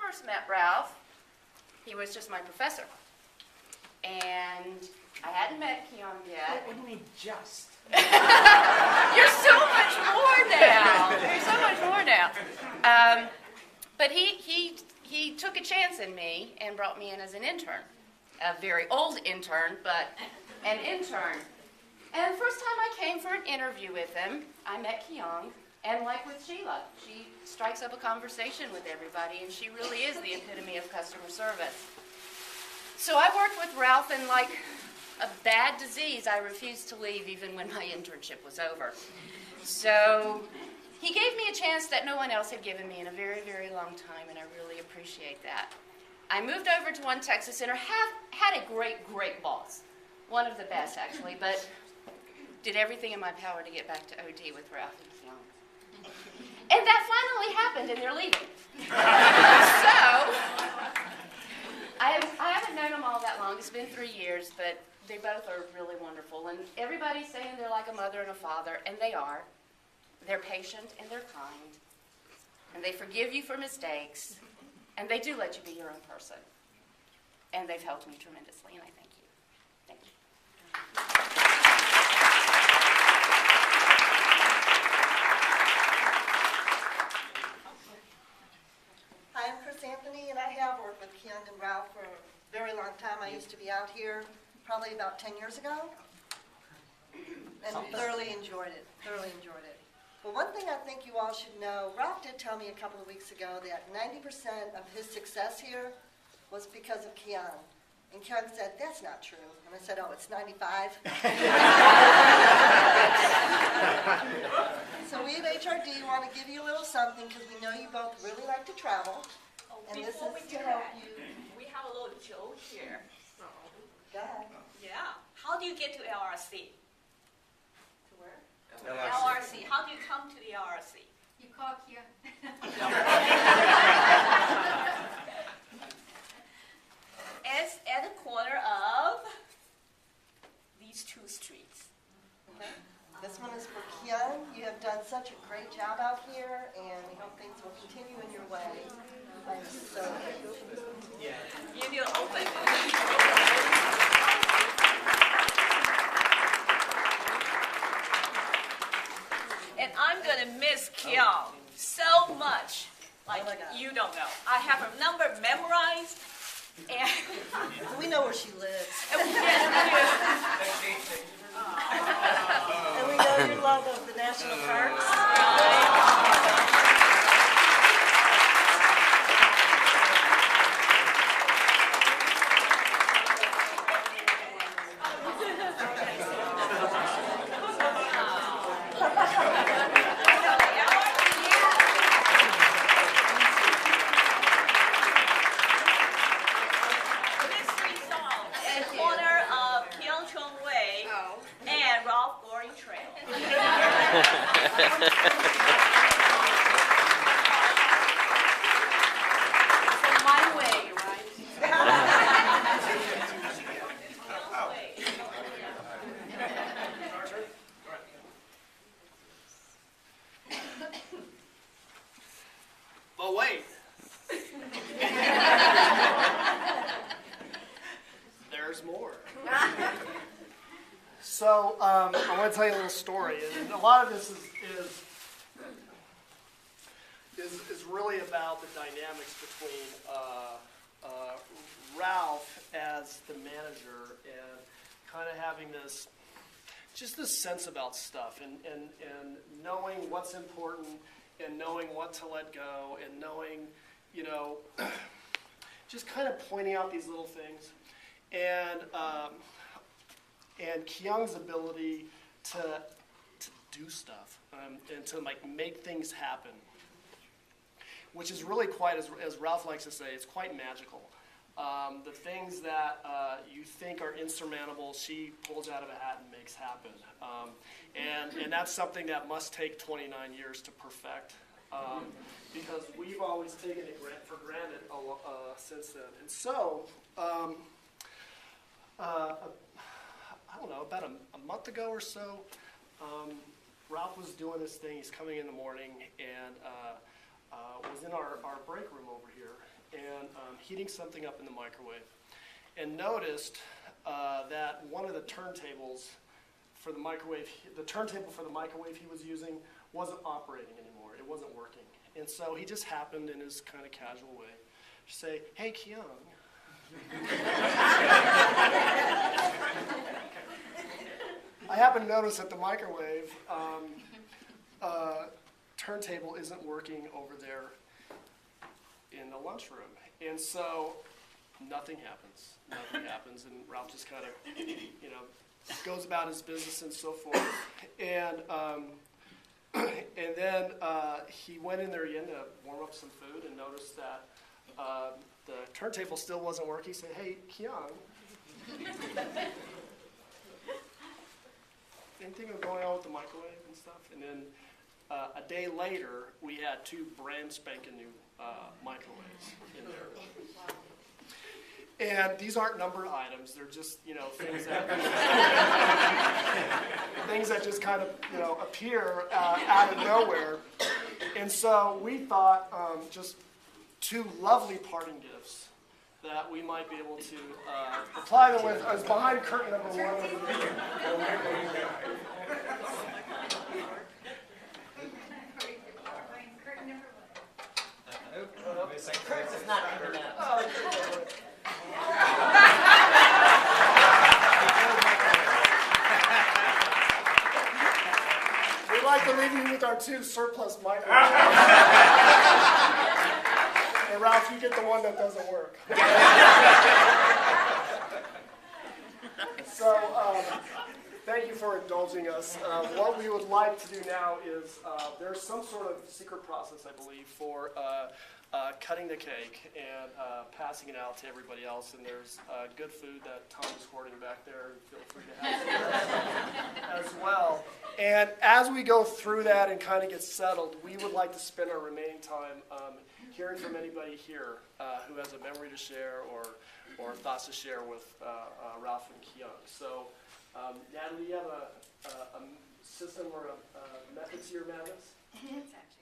first met Ralph, he was just my professor. And I hadn't met Kyoung yet. What do you mean just? You're so much more now. You're so much more now. But he took a chance in me and brought me in as an intern. A very old intern, but an intern. And the first time I came for an interview with him, I met Kyoung. And like with Sheila, she strikes up a conversation with everybody, and she really is the epitome of customer service. So I worked with Ralph, and like a bad disease, I refused to leave even when my internship was over. So he gave me a chance that no one else had given me in a very, very long time, and I really appreciate that. I moved over to One Texas Center, had a great, great boss. One of the best, actually, but did everything in my power to get back to OD with Ralph and Kyoung. And that finally happened, and they're leaving. So I haven't known them all that long. It's been 3 years, but they both are really wonderful. And everybody's saying they're like a mother and a father, and they are. They're patient, and they're kind. And they forgive you for mistakes. And they do let you be your own person. And they've helped me tremendously, and I thank you. Thank you. Hi, I'm Chris Anthony, and I have worked with Kyoung and Ralph for a very long time. I used to be out here probably about 10 years ago, and thoroughly enjoyed it, But one thing I think you all should know, Ralph did tell me a couple of weeks ago that 90% of his success here was because of Kyoung. And Kyoung said, that's not true. And I said, oh, it's 95. So we at HRD want to give you a little something because we know you both really like to travel. And this Before we is do to help that, you. we have a little joke here. Go ahead. Yeah. How do you get to LRC? To where? LRC. How do you come to the LRC? You call here. It's at the corner of these two streets. Okay. This one is for Kyoung. You have done such a great job out here, and we hope things will continue in your way. I'm so You need to open. And I'm going to miss Kyoung so much. Like, Oh my God. you don't know. I have her number memorized. And we know where she lives. and And we know your love of the national parks. mystery song at the corner of Kyoung Way and Ralph Goring Trail. So my way, right? Kyoung Way. But wait. There's more. So I want to tell you a little story, and a lot of this is really about the dynamics between Ralph as the manager and kind of having this sense about stuff and knowing what's important and knowing what to let go and knowing, just kind of pointing out these little things. And Kyoung's ability to do stuff and to make things happen, which is really quite, as Ralph likes to say, it's quite magical. The things that you think are insurmountable, she pulls out of a hat and makes happen. And that's something that must take 29 years to perfect, because we've always taken it for granted since then. And so, I don't know, about a month ago or so, Ralph was doing this thing. He's coming in the morning and was in our break room over here. and heating something up in the microwave, and noticed that one of the turntables for the microwave, the turntable for the microwave he was using wasn't operating anymore. It wasn't working. And so he just happened in his kind of casual way to say, "Hey, Kyoung." I happen to notice that the microwave turntable isn't working over there in the lunchroom. And so nothing happens. Nothing happens. And Ralph just kind of, goes about his business and so forth. And then he went in there again to warm up some food and noticed that the turntable still wasn't working. He said, "Hey, Kyoung, anything going on with the microwave and stuff?" And then a day later, we had 2 brand spanking new microwaves in there. And these aren't numbered items; they're just things that things that just kind of appear out of nowhere. And so we thought just 2 lovely parting gifts that we might be able to apply them with. I was behind curtain number 1. Curtis is not coming out. We'd like to leave you with our 2 surplus microphones. And Ralph, you get the one that doesn't work. So, thank you for indulging us. What we would like to do now is there's some sort of secret process, I believe, for cutting the cake and passing it out to everybody else. And there's good food that Tom is hoarding back there. Feel free to have some as well. And as we go through that and kind of get settled, we would like to spend our remaining time hearing from anybody here who has a memory to share or thoughts to share with Ralph and Kyoung. So, Natalie, do you have a system or a method to your madness? It's actually